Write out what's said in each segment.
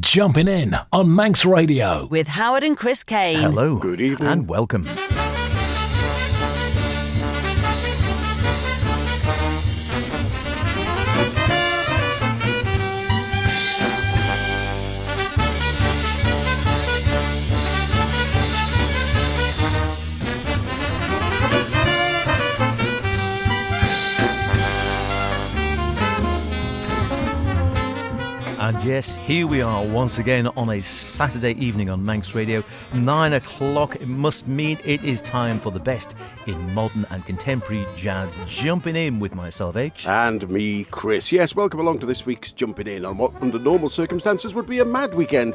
Jumping In on Manx Radio. With Howard and Chris Kane. Hello. Good evening. And welcome. And yes, here we are once again on a Saturday evening on Manx Radio. 9 o'clock. It must mean it is time for the best in modern and contemporary jazz. Jumping in with myself, H. And me, Chris. Yes, welcome along to this week's Jumping In on what under normal circumstances would be a mad weekend.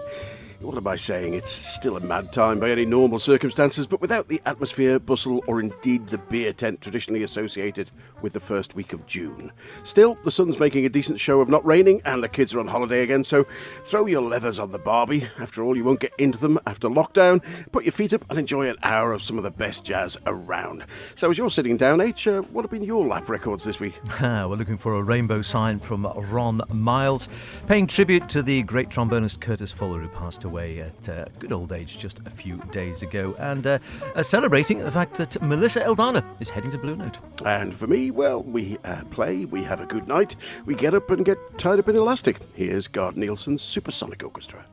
What am I saying? It's still a mad time by any normal circumstances, but without the atmosphere, bustle, or indeed the beer tent traditionally associated with the first week of June. Still, the sun's making a decent show of not raining, and the kids are on holiday again, so throw your leathers on the barbie. After all, you won't get into them after lockdown. Put your feet up and enjoy an hour of some of the best jazz around. So as you're sitting down, H, what have been your lap records this week? We're looking for a rainbow sign from Ron Miles, paying tribute to the great trombonist Curtis Fuller, who passed away at good old age just a few days ago, and celebrating the fact that Melissa Eldar is heading to Blue Note. And for me, well, we play, we have a good night, we get up and get tied up in elastic. Here's Gard Nielsen's Supersonic Orchestra.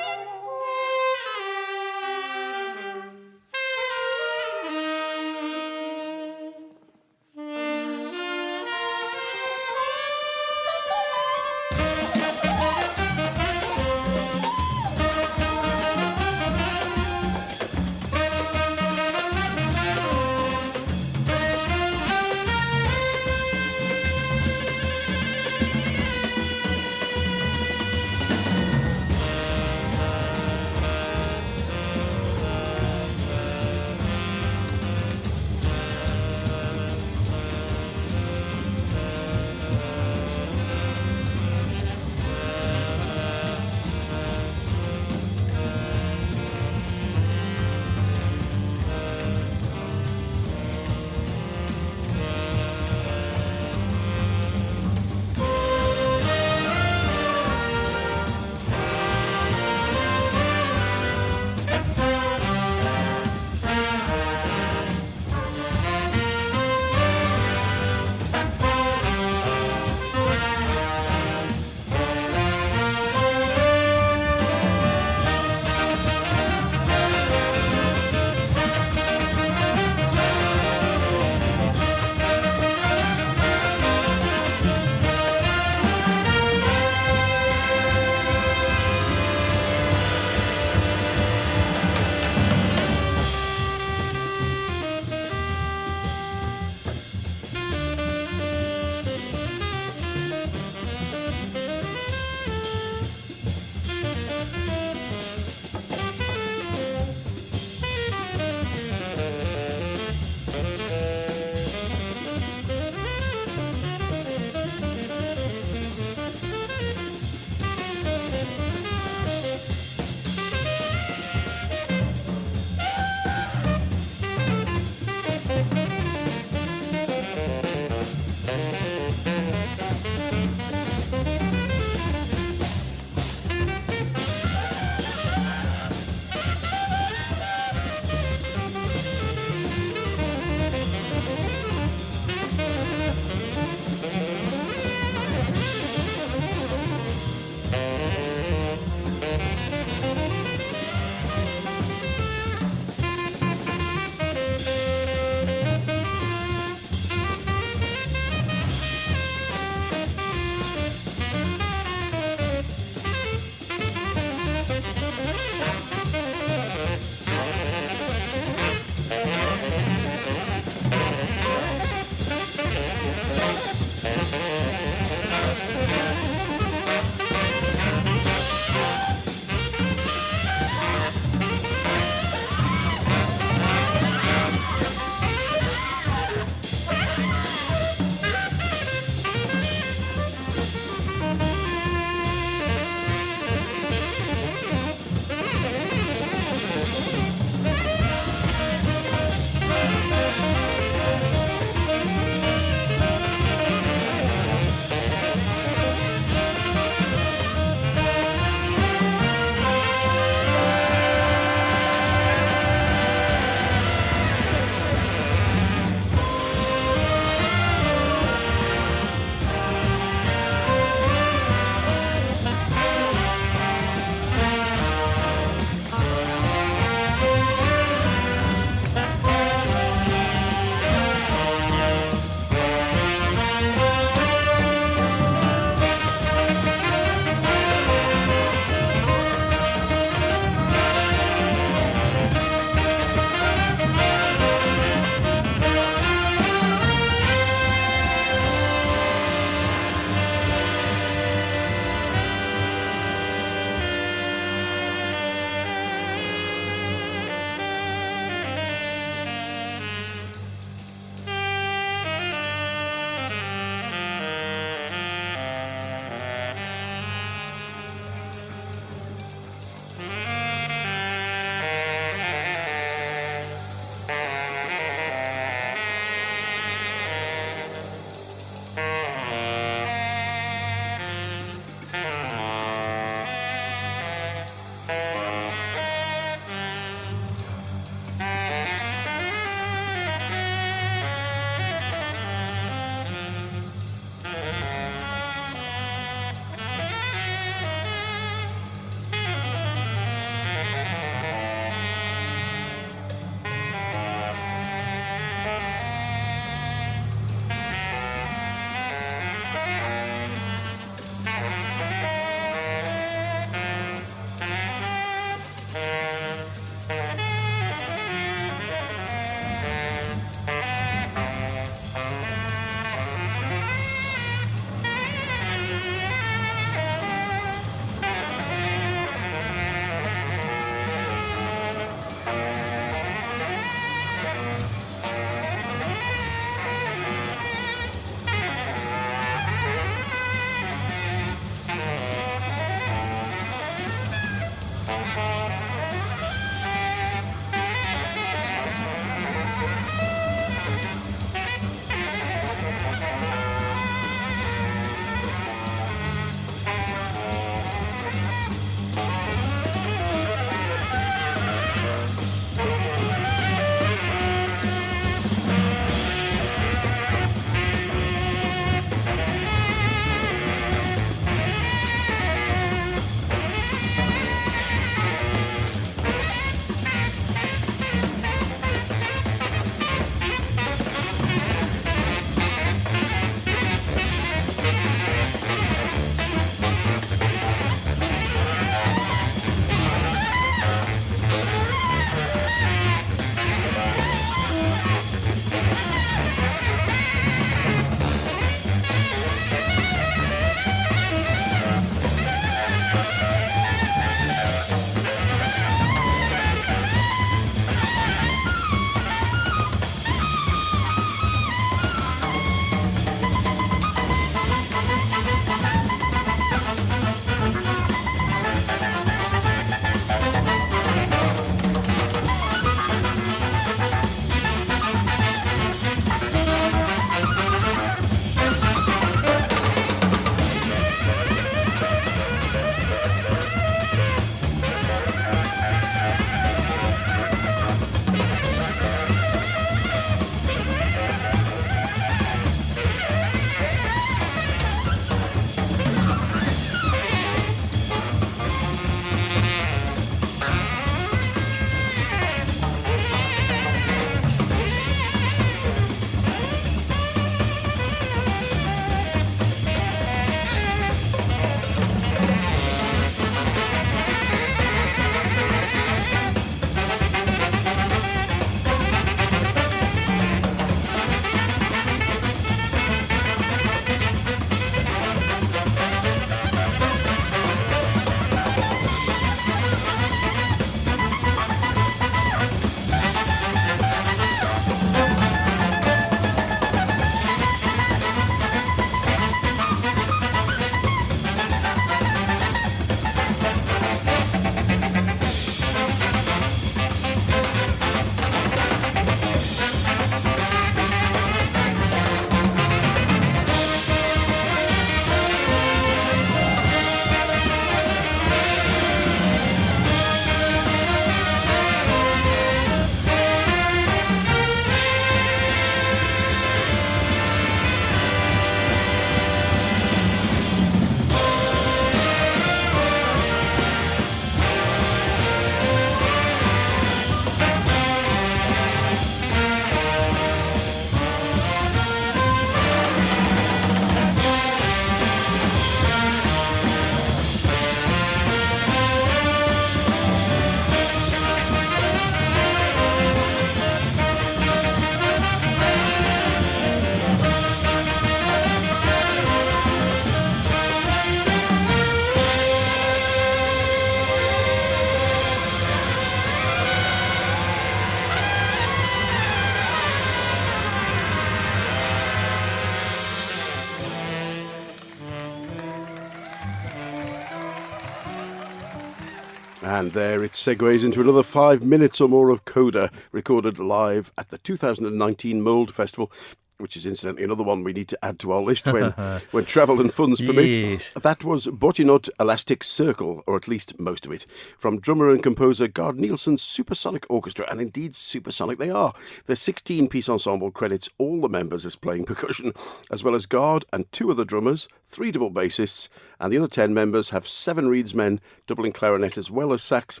And there it segues into another 5 minutes or more of Coda, recorded live at the 2019 Mould Festival, which is incidentally another one we need to add to our list when travel and funds permit. Yes. That was Botinot Elastic Circle, or at least most of it, from drummer and composer Gard Nielsen's Supersonic Orchestra, and indeed supersonic they are. Their 16-piece ensemble credits all the members as playing percussion, as well as Gard and 2 other drummers, 3 double bassists, and the other 10 members have 7 reedsmen, doubling clarinet as well as sax,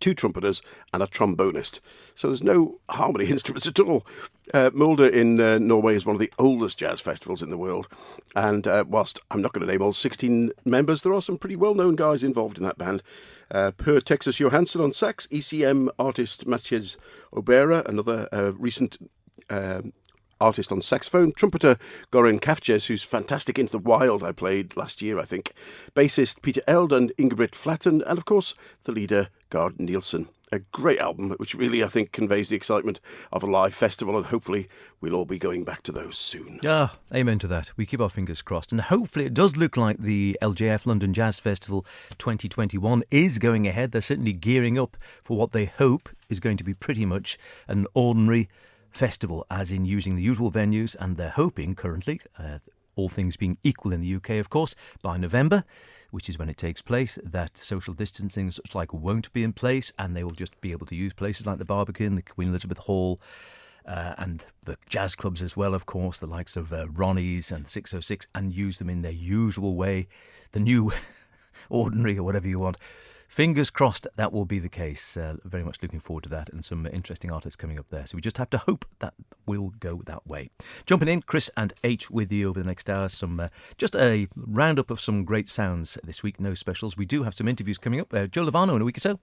2 trumpeters and a trombonist. So there's no harmony instruments at all. Molde in Norway is one of the oldest jazz festivals in the world. And whilst I'm not going to name all 16 members, there are some pretty well-known guys involved in that band. Per Texas Johansson on sax, ECM artist Mathias Obera, another recent artist on saxophone, trumpeter Goran Kafjes, who's fantastic, Into the Wild I played last year, I think, bassist Peter Eld and Ingebrigt Flatten, and of course the leader Gard Nielsen. A great album, which really, I think, conveys the excitement of a live festival, and hopefully we'll all be going back to those soon. Ah, amen to that. We keep our fingers crossed. And hopefully it does look like the LJF London Jazz Festival 2021 is going ahead. They're certainly gearing up for what they hope is going to be pretty much an ordinary festival, as in using the usual venues, and they're hoping currently, all things being equal in the UK, of course, by November, which is when it takes place, that social distancing such like won't be in place, and they will just be able to use places like the Barbican, the Queen Elizabeth Hall, and the jazz clubs as well, of course, the likes of Ronnie's and 606, and use them in their usual way, the new ordinary or whatever you want. Fingers crossed that will be the case. Very much looking forward to that, and some interesting artists coming up there. So we just have to hope that will go that way. Jumping in, Chris and H with you over the next hour. Some just a roundup of some great sounds this week. No specials. We do have some interviews coming up. Joe Lovano in a week or so.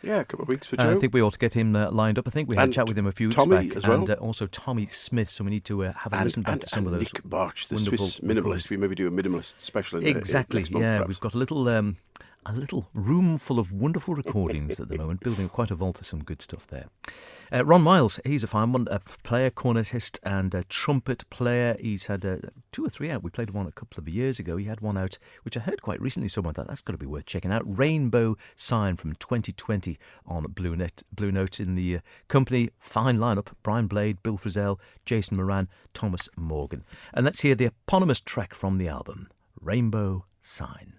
Yeah, a couple of weeks for Joe. I think we ought to get him lined up. I think we had a chat with him a few weeks Tommy back. as well. And also Tommy Smith, so we need to have a listen back to some of those. Nick Barch, the wonderful Swiss minimalist. We maybe do a minimalist special Exactly, next month, yeah. perhaps. We've got a little room full of wonderful recordings at the moment, building quite a vault of some good stuff there. Ron Miles, he's a fine one, a player, cornetist and a trumpet player. He's had 2 or 3 out. We played one a couple of years ago. He had one out, which I heard quite recently, so I thought that's got to be worth checking out. Rainbow Sign from 2020 on Blue Note in the company. Fine lineup. Brian Blade, Bill Frisell, Jason Moran, Thomas Morgan. And let's hear the eponymous track from the album, Rainbow Sign.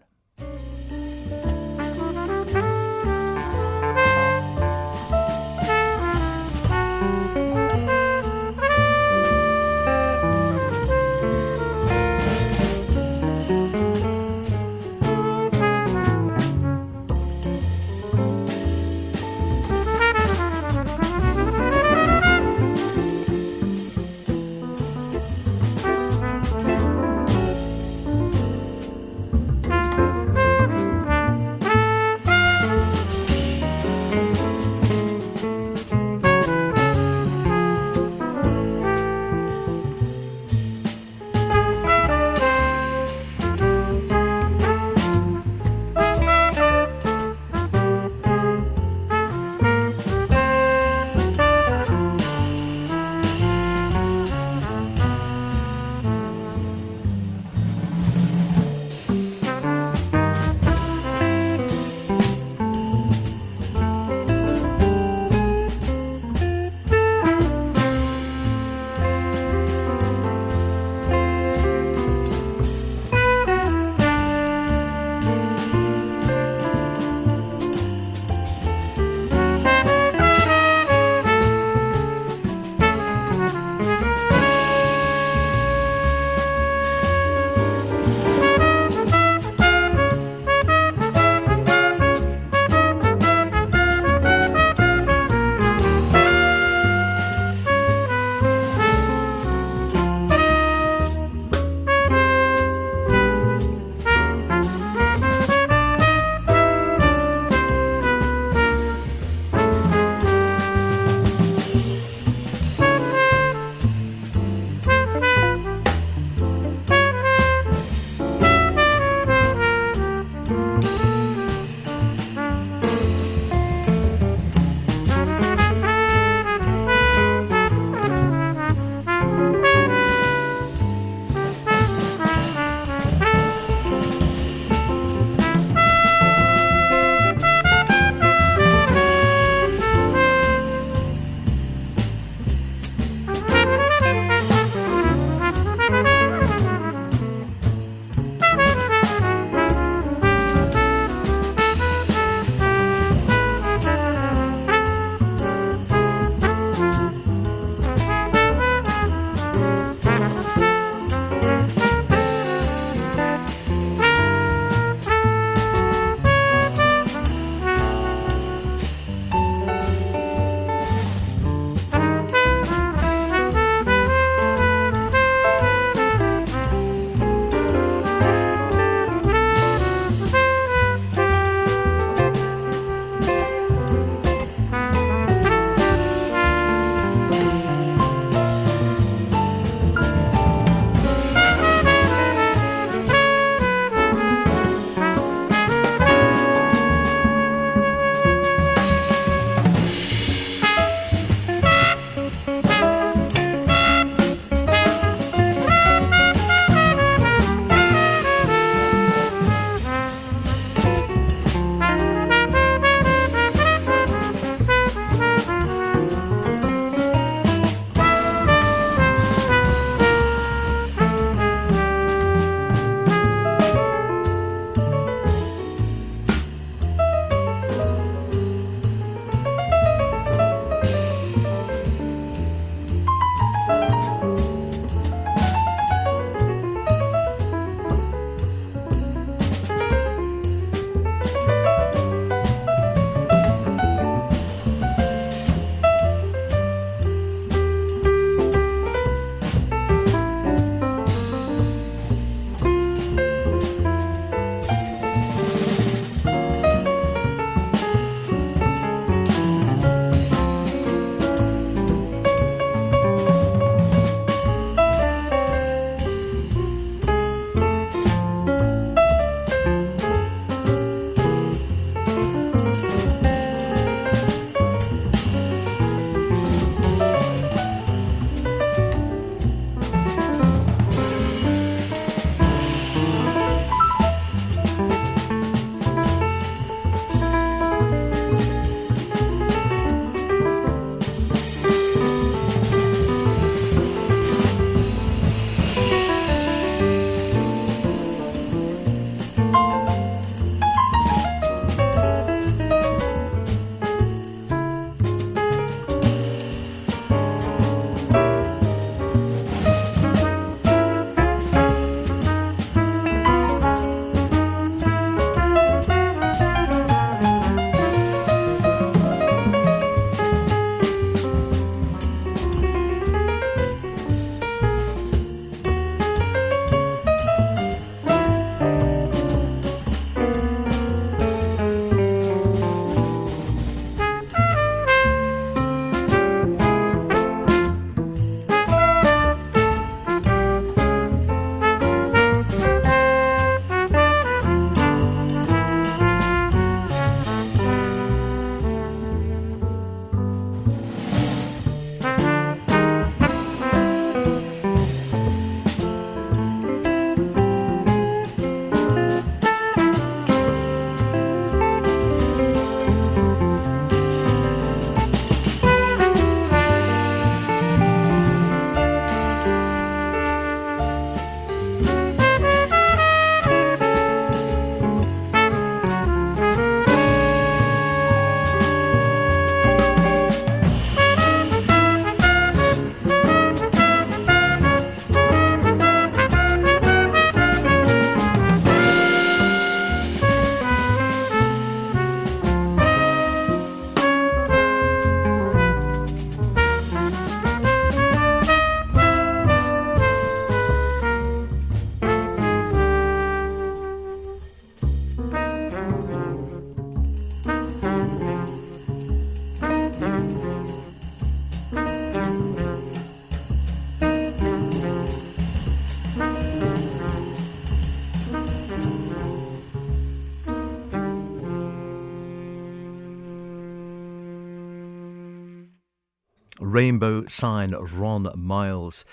Rainbow Sign, Ron Miles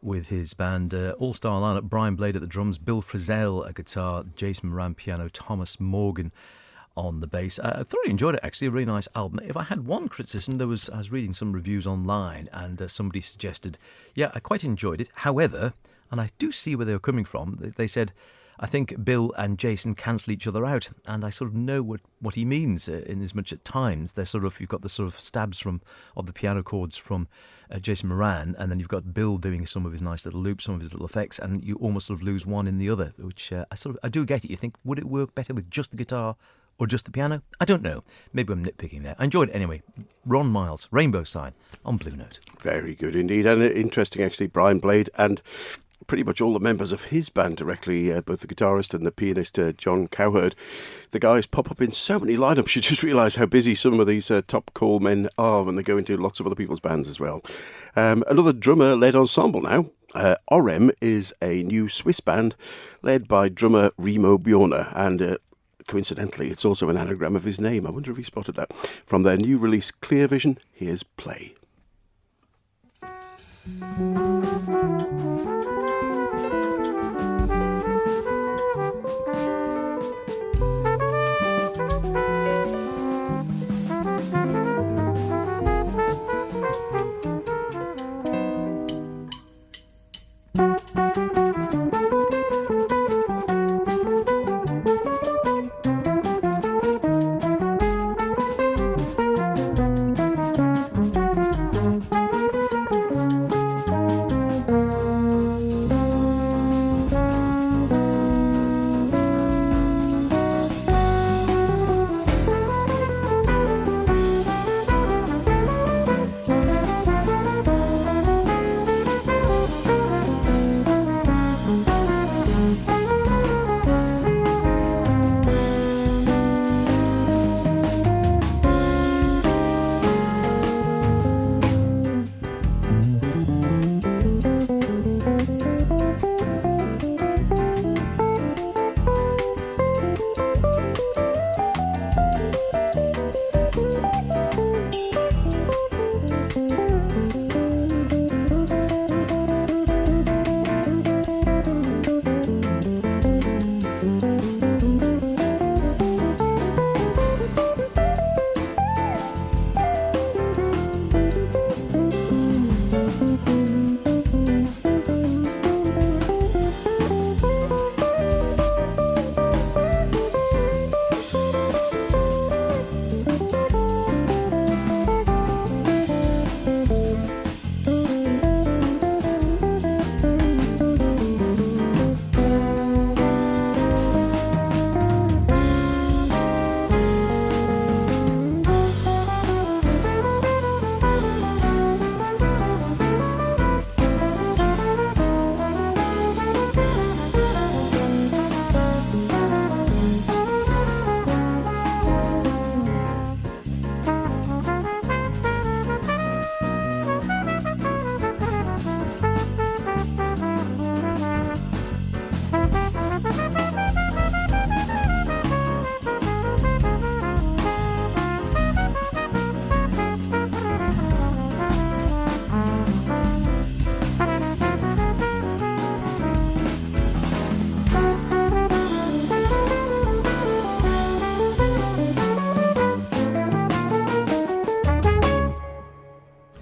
with his band, all-star lineup, Brian Blade at the drums, Bill Frisell at guitar, Jason Moran piano, Thomas Morgan on the bass. I thoroughly enjoyed it, actually, a really nice album. If I had one criticism, I was reading some reviews online, and somebody suggested, yeah, I quite enjoyed it. However, and I do see where they were coming from, they said, I think Bill and Jason cancel each other out, and I sort of know what he means, in as much at times they're sort of, you've got the sort of stabs of the piano chords from Jason Moran, and then you've got Bill doing some of his nice little loops, some of his little effects, and you almost sort of lose one in the other, which I do get it. You think, would it work better with just the guitar or just the piano? I don't know. Maybe I'm nitpicking there. I enjoyed it anyway. Ron Miles, Rainbow Sign on Blue Note. Very good indeed, and interesting actually, Brian Blade and pretty much all the members of his band directly, both the guitarist and the pianist John Cowherd. The guys pop up in so many lineups, you just realise how busy some of these top call men are when they go into lots of other people's bands as well. Another drummer-led ensemble now. Orem is a new Swiss band led by drummer Remo Bjorner, and coincidentally it's also an anagram of his name. I wonder if he spotted that. From their new release Clear Vision, here's Play.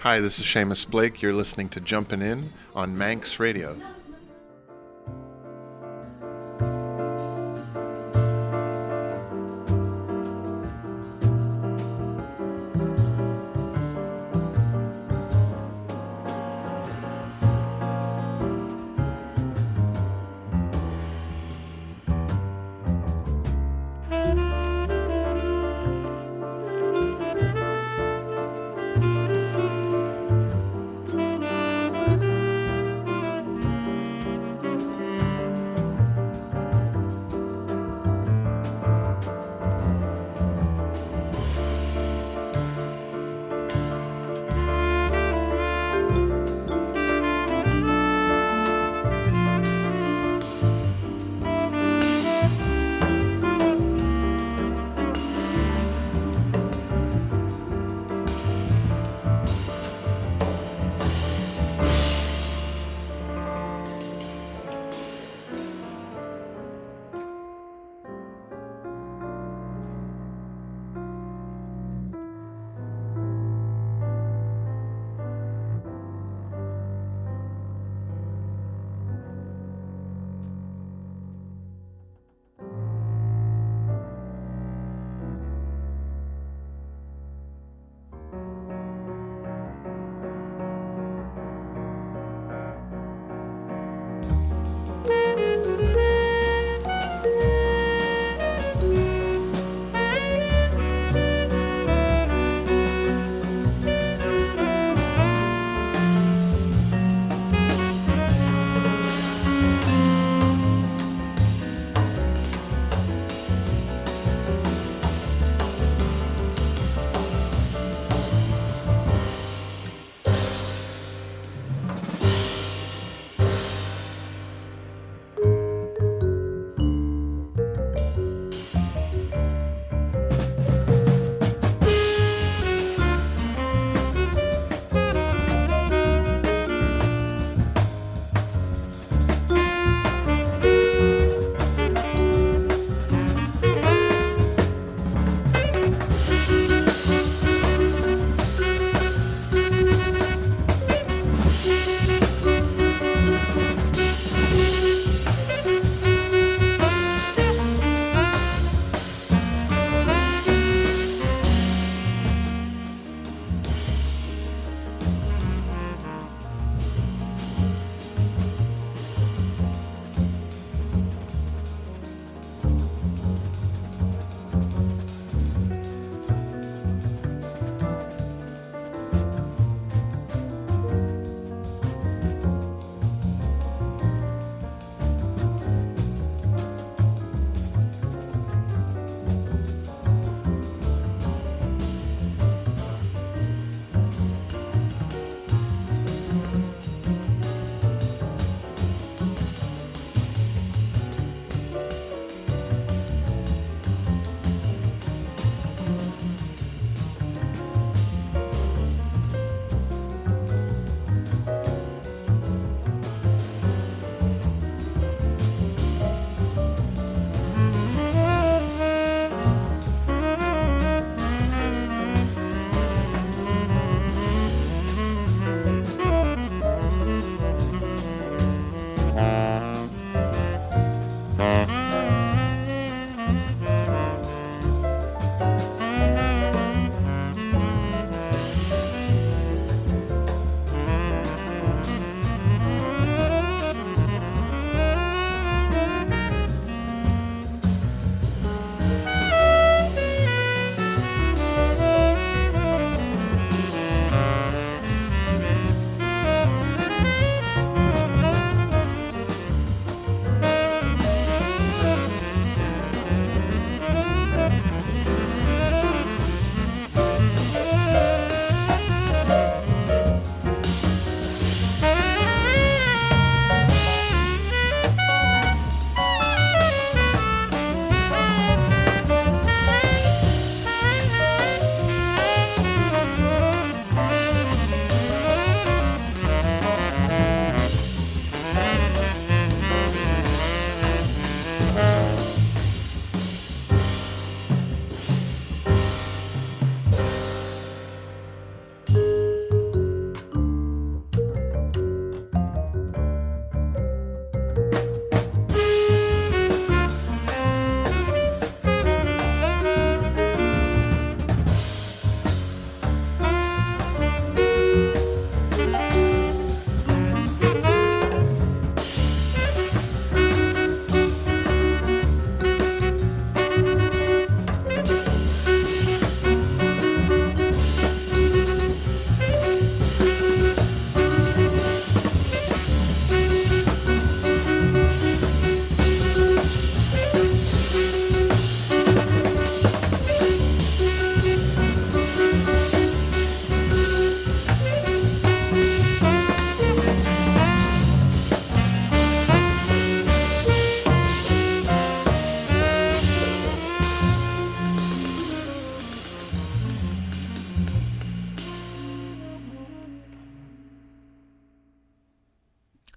Hi, this is Seamus Blake. You're listening to Jumpin' In on Manx Radio.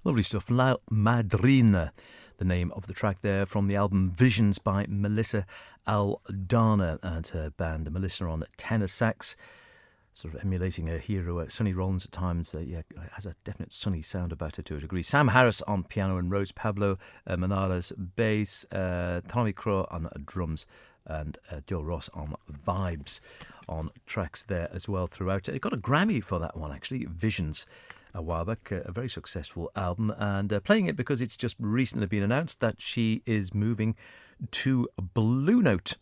Lovely stuff. La Madrina, the name of the track there from the album Visions by Melissa Aldana and her band. Melissa on tenor sax, sort of emulating her hero Sonny Rollins at times. Has a definite Sonny sound about her to a degree. Sam Harris on piano and Rose Pablo Manala's bass, Tommy Crow on drums, and Joe Ross on vibes on tracks there as well throughout. It got a Grammy for that one, actually, Visions, a while back. A very successful album, and playing it because it's just recently been announced that she is moving to Blue Note.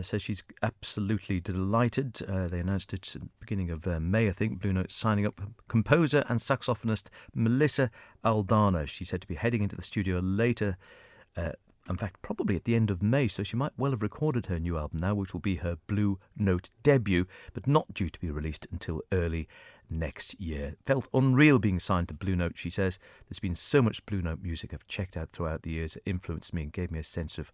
So she's absolutely delighted. They announced it at the beginning of May, I think. Blue Note signing up composer and saxophonist Melissa Aldana. She's said to be heading into the studio later, in fact, probably at the end of May, so she might well have recorded her new album now, which will be her Blue Note debut, but not due to be released until early next year. Felt unreal being signed to Blue Note, she says. There's been so much Blue Note music I've checked out throughout the years. It influenced me and gave me a sense of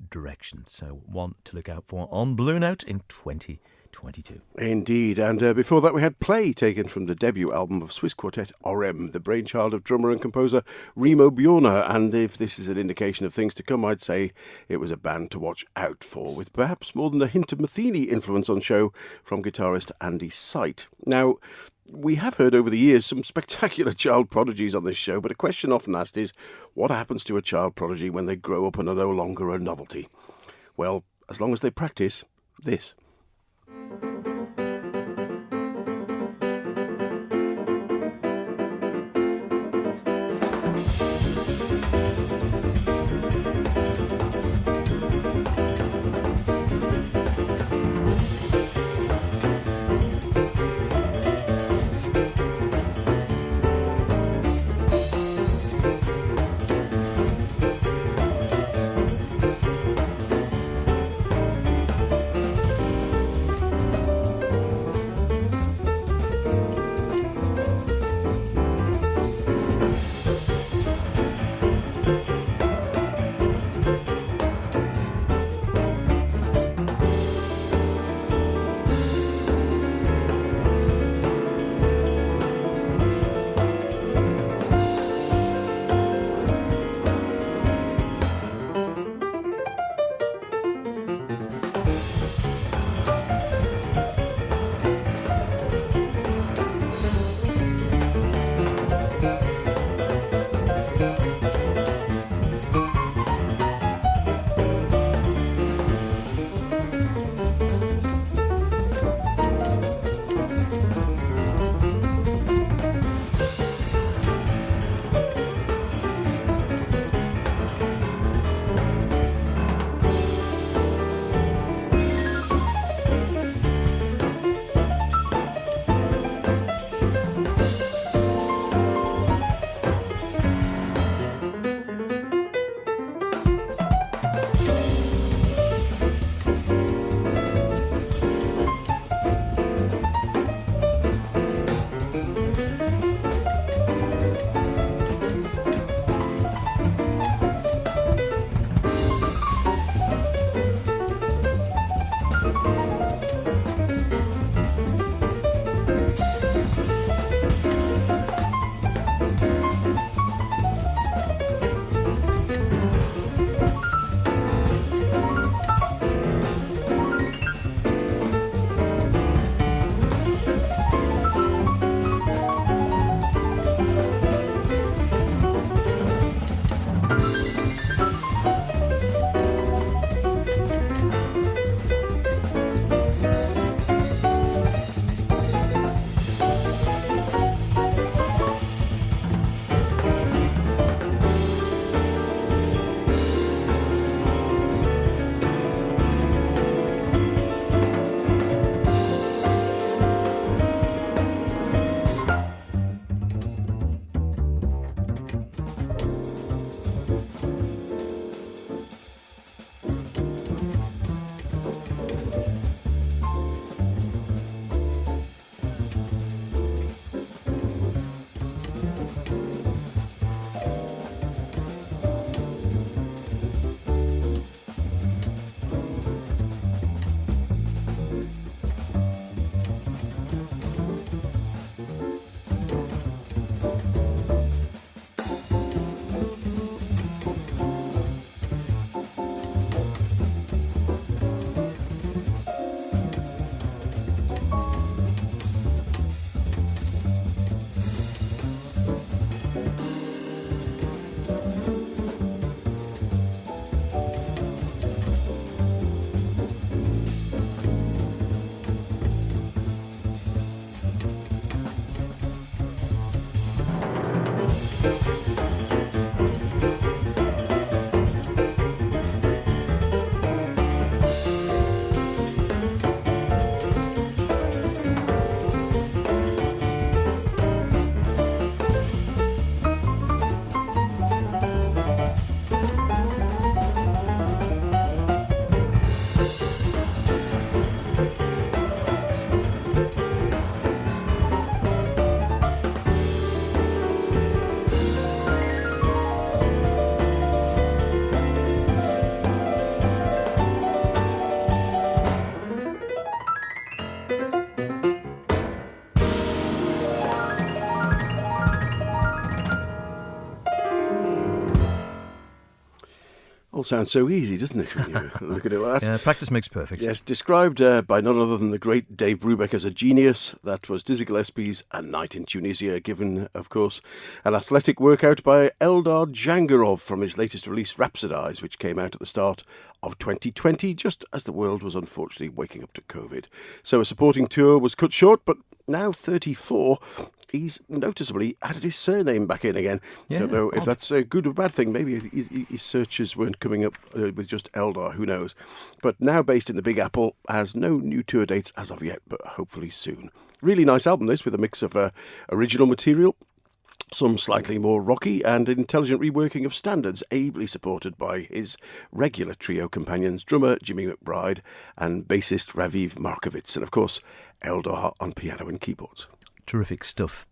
direction. So one to look out for on Blue Note in 2022. Indeed, and before that we had Play, taken from the debut album of Swiss quartet Orem, the brainchild of drummer and composer Remo Bjorner. And if this is an indication of things to come, I'd say it was a band to watch out for, with perhaps more than a hint of Matheny influence on show from guitarist Andy Sight. Now, we have heard over the years some spectacular child prodigies on this show, but a question often asked is, what happens to a child prodigy when they grow up and are no longer a novelty? Well, as long as they practice this. All sounds so easy, doesn't it, when you look at it like that? Yeah, practice makes perfect. Yes, described by none other than the great Dave Brubeck as a genius. That was Dizzy Gillespie's A Night in Tunisia, given, of course, an athletic workout by Eldar Jangarov from his latest release, Rhapsodize, which came out at the start of 2020, just as the world was unfortunately waking up to COVID. So a supporting tour was cut short, but now 34, he's noticeably added his surname back in again. Yeah, Don't know if that's a good or bad thing. Maybe his searches weren't coming up with just Eldar, who knows. But now based in the Big Apple, has no new tour dates as of yet, but hopefully soon. Really nice album this, with a mix of original material, some slightly more rocky, and intelligent reworking of standards, ably supported by his regular trio companions, drummer Jimmy McBride and bassist Raviv Markovitz, and of course Eldar on piano and keyboards. Terrific stuff.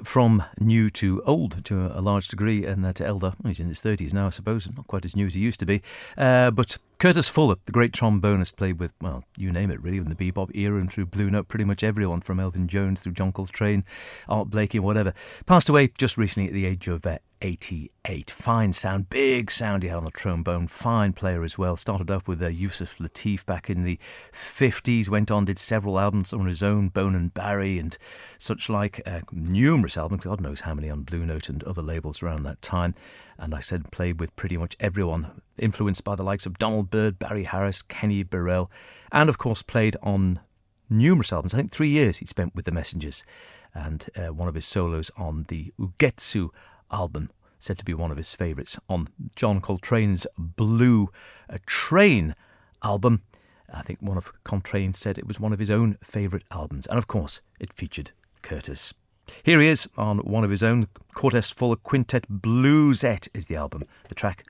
From new to old to a large degree, and to Eldar, he's in his 30s now, I suppose, not quite as new as he used to be. But Curtis Fuller, the great trombonist, played with, well, you name it really, in the bebop era and through Blue Note, pretty much everyone from Elvin Jones through John Coltrane, Art Blakey, whatever. Passed away just recently at the age of 88. Fine sound, big sound he had on the trombone, fine player as well. Started off with Yusuf Lateef back in the 50s, went on, did several albums on his own, Bone and Barry and such like, numerous albums, God knows how many on Blue Note and other labels around that time. And I said played with pretty much everyone, influenced by the likes of Donald Byrd, Barry Harris, Kenny Burrell, and of course played on numerous albums. I think 3 years he spent with the Messengers, and one of his solos on the Ugetsu album, said to be one of his favourites, on John Coltrane's Blue Train album. I think one of Coltrane said it was one of his own favourite albums, and of course it featured Curtis. Here he is on one of his own, Cortez Fuller Quintet Bluesette is the album. The track,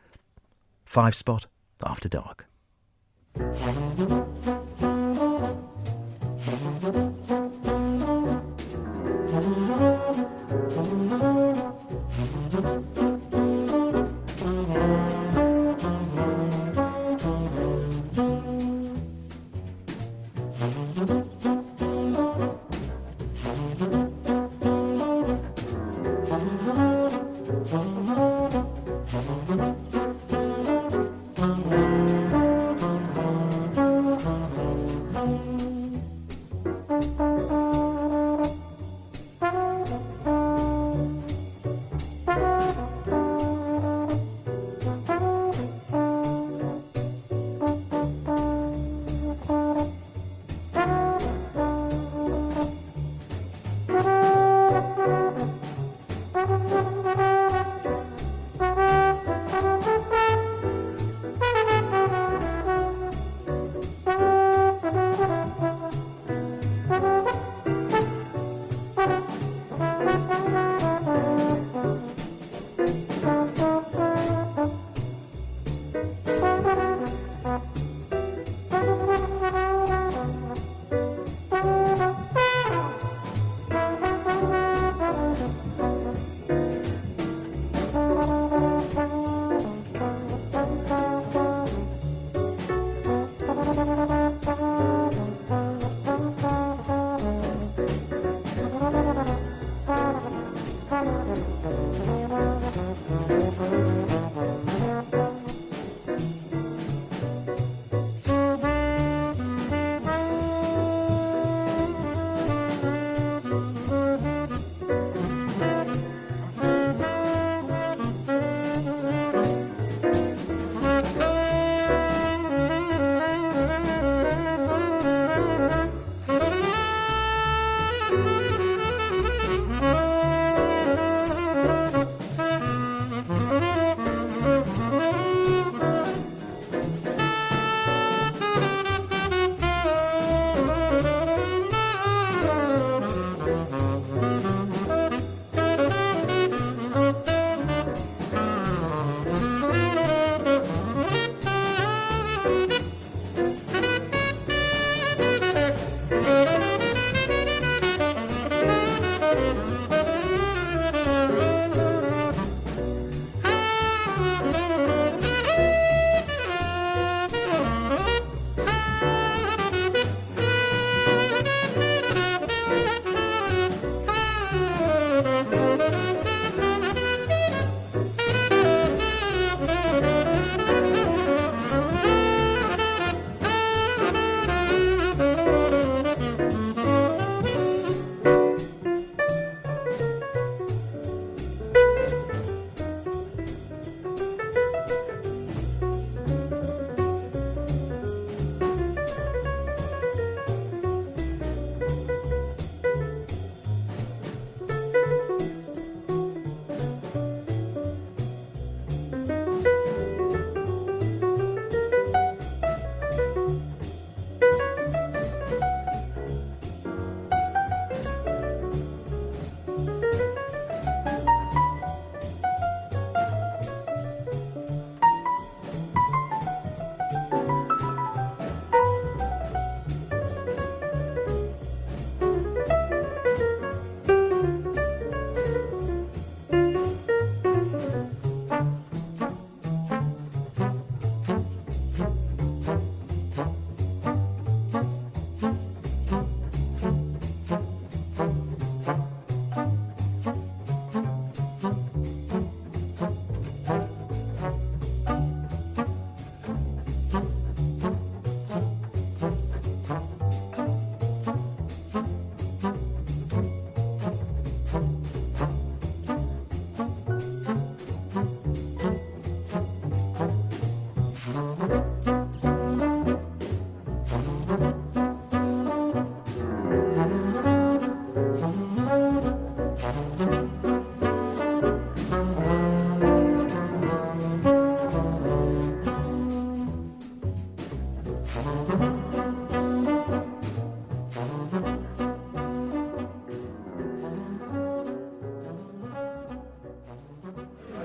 5 Spot After Dark.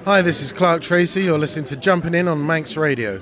Hi, this is Clark Tracy. You're listening to Jumpin' In on Manx Radio.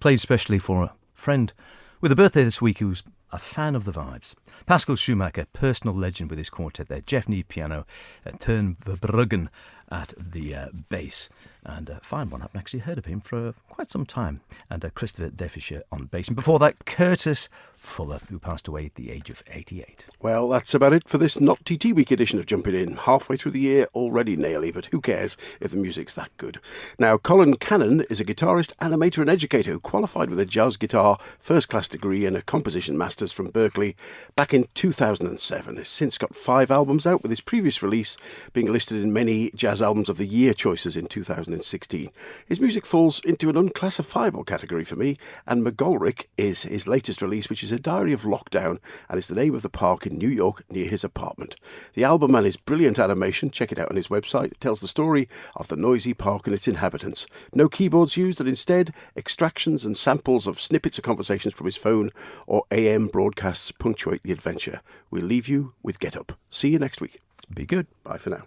Played specially for a friend with a birthday this week who's a fan of the vibes. Pascal Schumacher, personal legend with his quartet there. Jeff Nee piano, Tern Verbruggen at the bass. And fine one, I haven't actually heard of him for quite some time. And Christopher Defisher on bass. And before that, Curtis Fuller, who passed away at the age of 88. Well, that's about it for this Not TT Week edition of Jumpin' In. Halfway through the year already nearly, but who cares if the music's that good. Now, Colin Cannon is a guitarist, animator and educator who qualified with a jazz guitar first-class degree and a composition master's from Berkeley back in 2007. He's since got 5 albums out, with his previous release being listed in many Jazz Albums of the Year choices in 2008. 2016. His music falls into an unclassifiable category for me, and McGolrick is his latest release, which is a diary of lockdown, and is the name of the park in New York near his apartment. The album and his brilliant animation, check it out on his website, tells the story of the noisy park and its inhabitants. No keyboards used, and instead extractions and samples of snippets of conversations from his phone or AM broadcasts punctuate the adventure. We'll leave you with Get Up. See you next week. Be good. Bye for now.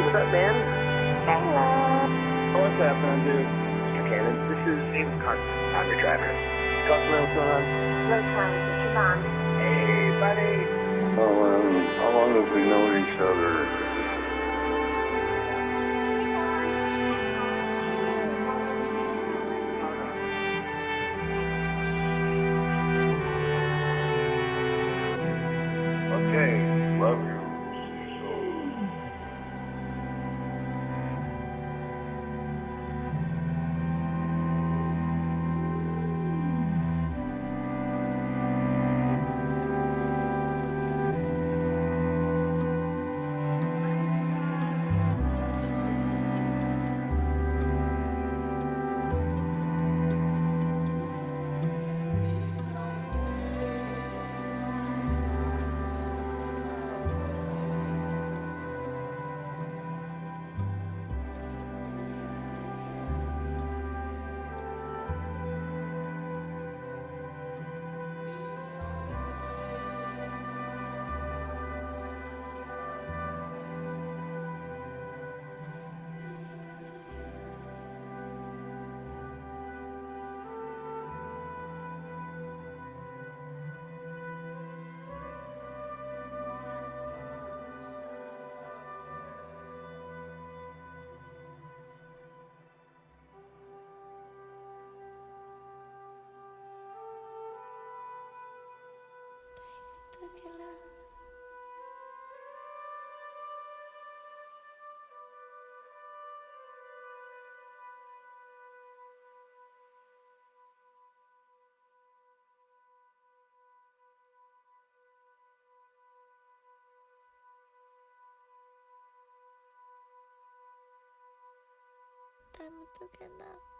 What's up, man? What's happening, dude? Mr. Cannon, this is David Carson. I'm your driver. Customer, what's going on? Hey, buddy. How long have we known each other? Okay, love you. Time to get up.